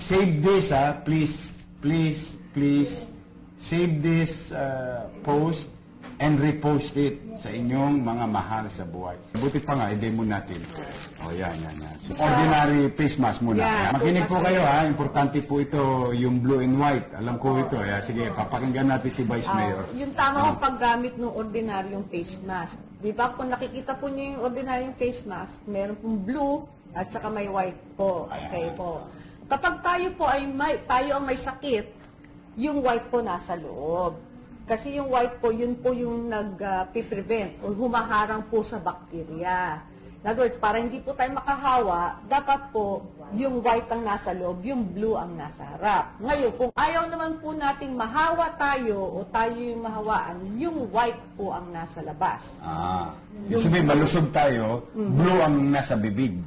save this, please save this post and repost it sa inyong mga mahal sa buhay. Buti pa nga, i-demo natin. O, yan. So, ordinary face mask muna. Yeah, makinig po kayo, ha. Importante po ito, yung blue and white. Alam ko ito. Sige, papakinggan natin si Vice Mayor. Yung tamang paggamit ng ordinaryong face mask. Di ba, kung nakikita po niyo yung ordinaryong face mask, meron pong blue at saka may white po. Okay po. Kapag tayo po tayo ang may sakit, yung white po nasa loob. Kasi yung white po, yun po yung nag-prevent o humaharang po sa bakterya. In other words, para hindi po tayo makahawa, dapat po yung white ang nasa loob, yung blue ang nasa harap. Ngayon, kung ayaw naman po nating mahawa tayo o tayo yung mahawaan, yung white po ang nasa labas. Ibig sabihin, malusog tayo, blue ang nasa bibig.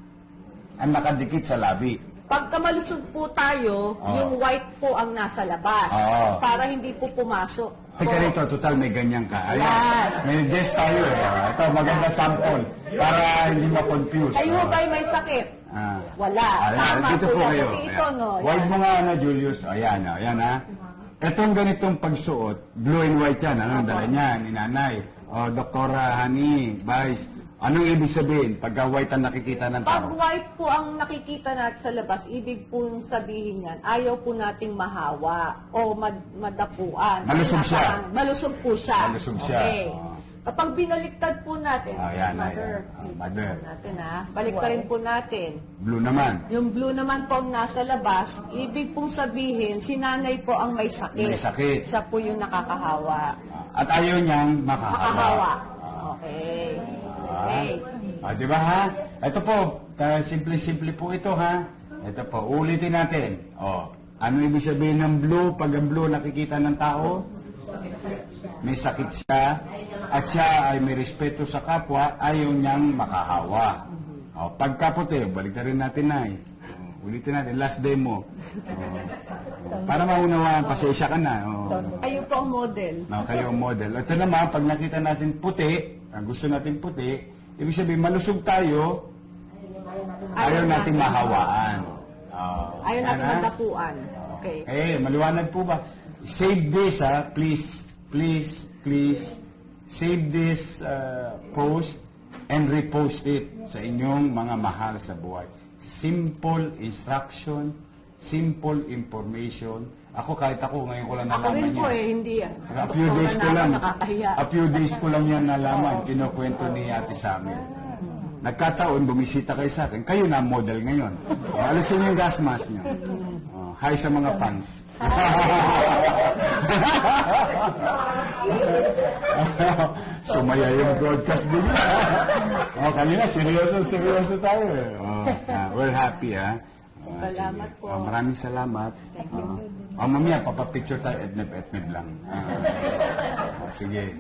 Ang nakadikit sa labi. Pagka malusog po tayo, yung white po ang nasa labas. Para hindi po pumasok. Teka rito, total may ganyan ka. Ayan. May guest tayo eh. Ito, maganda sample. Para hindi ma-confuse. Kayo ba'y may sakit? Wala. Tama dito po po yan. kayo. Kasi ito, no? White mo nga, Julius. Ayan ha. Itong ganitong pagsuot, blue and white yan. Anong dala niya? Ni Nanay. Doktora Hani, Vice. Anong ibig sabihin pagka white ang nakikita ng tao? Pag white po ang nakikita natin sa labas, ibig po sabihin yan, ayaw po nating mahawa o madapuan. Malusog siya. Malusog po siya. Malusog siya. Okay. Kapag binaliktad po natin, Mother. natin balik pa rin po natin. Blue naman. Yung blue naman po ang nasa labas, ibig pong sabihin, si nanay po ang may sakit. May sakit. Siya po yung nakakahawa. At ayaw niyang makahawa. Okay. Di ba ha? Ito po, simple-simple po ito ha. Ito po, ulitin natin. Ano ibig sabihin ng blue? Pag ang blue nakikita ng tao, may sakit siya, at siya ay may respeto sa kapwa, ayaw niyang makahawa. Pagka puti, balik na rin natin na eh. Ulitin natin, last demo. Para maunawaan, pasensya ka na. Kayo po ang model. Kayo ang model. Ito naman, pag nakita natin puti, gusto natin puti, ibig sabihin, malusog tayo, ayaw natin mahawaan. Ayaw natin madapuan. Okay. Maliwanag po ba? Save this, please save this post and repost it sa inyong mga mahal sa buhay. Simple instruction, simple information. Kahit ako, ngayon ko lang nalaman Ako rin po yan. hindi yan. A few days ko lang yan nalaman, kinukwento ni ate sa amin. Nagkataon, bumisita kayo sa akin. Kayo na model ngayon. Alisin niyo yung gas mask niyo. Hi sa mga fans. Sumaya yung broadcast din. Kanina, seryoso tayo eh. We're happy ha. Salamat po. Maraming salamat. Mamaya, papapicture tayo, etneb lang. Sige.